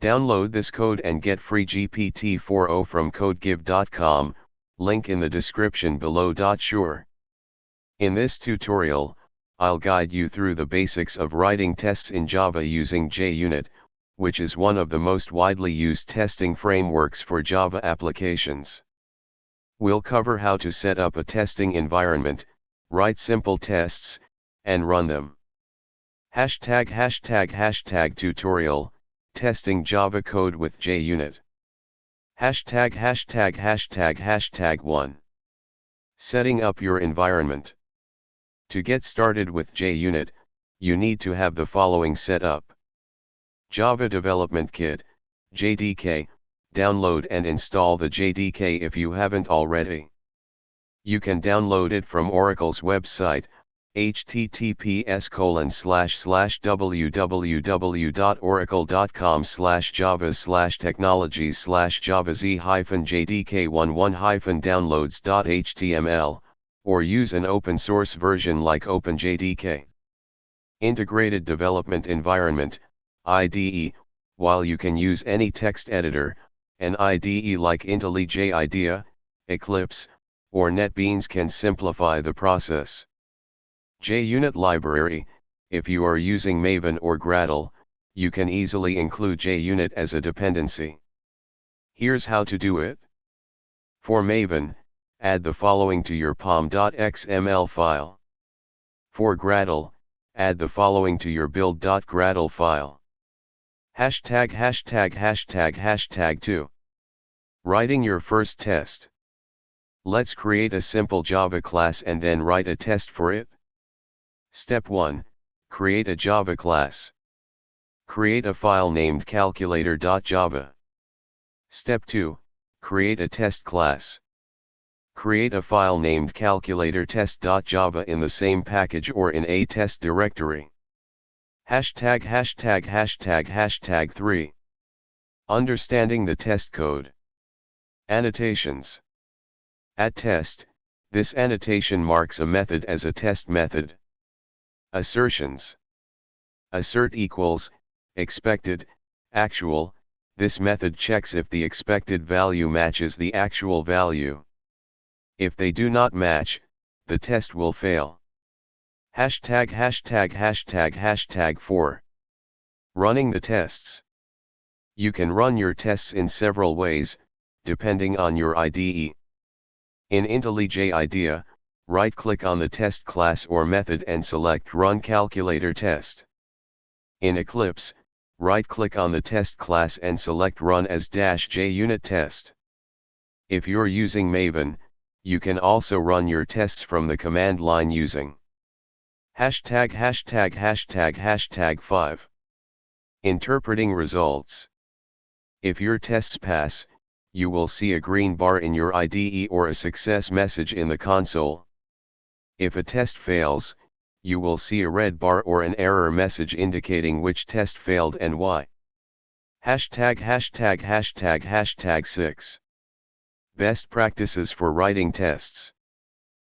Download this code and get free GPT-4o from codegive.com, link in the description below. Sure. In this tutorial, I'll guide you through the basics of writing tests in Java using JUnit, which is one of the most widely used testing frameworks for Java applications. We'll cover how to set up a testing environment, write simple tests, and run them. ###tutorial, testing Java code with JUnit. #####1. Setting up your environment. To get started with JUnit, you need to have the following set up. Java Development Kit, JDK, download and install the JDK if you haven't already. You can download it from Oracle's website, https://www.oracle.com/java/technology/java-jdk11-downloads.html, or use an open source version like OpenJDK. Integrated Development Environment, IDE. While you can use any text editor, an IDE like intellij IDEA, Eclipse, or NetBeans can simplify the process. JUnit library. If you are using Maven or Gradle, you can easily include JUnit as a dependency. Here's how to do it. For Maven, add the following to your pom.xml file. For Gradle, add the following to your build.gradle file. #####2. Writing your first test. Let's create a simple Java class and then write a test for it. Step 1. Create a Java class. Create a file named calculator.java. Step 2. Create a test class. Create a file named calculator-test.java in the same package or in a test directory. ####3. Understanding the test code. Annotations. At test, this annotation marks a method as a test method. Assertions. Assert equals, expected, actual. This method checks if the expected value matches the actual value. If they do not match, the test will fail. ####4. Running the tests. You can run your tests in several ways, depending on your IDE. In intellij IDEA, right-click on the test class or method and select Run Calculator Test. In Eclipse, right-click on the test class and select Run as -JUnit test. If you're using Maven, you can also run your tests from the command line using ####5. Interpreting results. If your tests pass, you will see a green bar in your IDE or a success message in the console. If a test fails, you will see a red bar or an error message indicating which test failed and why. ####6. Best practices for writing tests.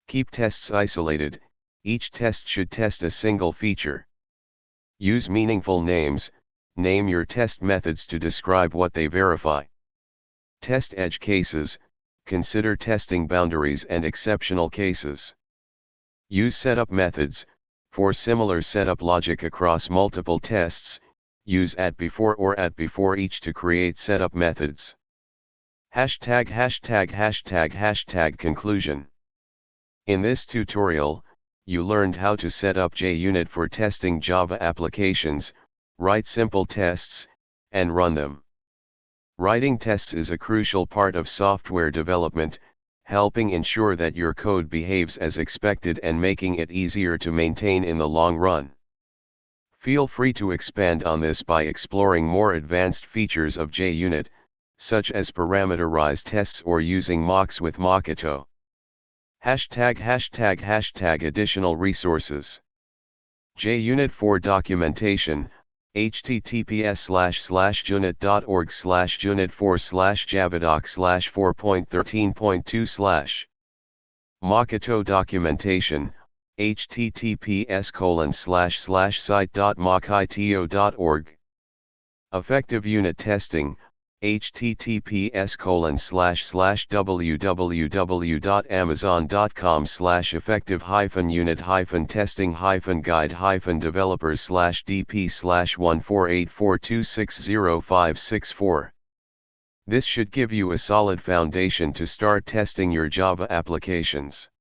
Keep tests isolated. Each test should test a single feature. Use meaningful names. Name your test methods to describe what they verify. Test edge cases. Consider testing boundaries and exceptional cases. Use setup methods. For similar setup logic across multiple tests, use @before or @before each to create setup methods. ####conclusion. In this tutorial, you learned how to set up JUnit for testing Java applications, write simple tests, and run them. Writing tests is a crucial part of software development, helping ensure that your code behaves as expected and making it easier to maintain in the long run. Feel free to expand on this by exploring more advanced features of JUnit, such as parameterized tests or using mocks with Mockito. ###additional resources. JUnit for documentation, https://junit.org/junit4/javadoc/4.13.2/ Mockito documentation, https://site.mockito.org Effective unit testing, https://www.amazon.com/effective-unit-testing-guide-developers/dp/14842605664. This should give you a solid foundation to start testing your Java applications.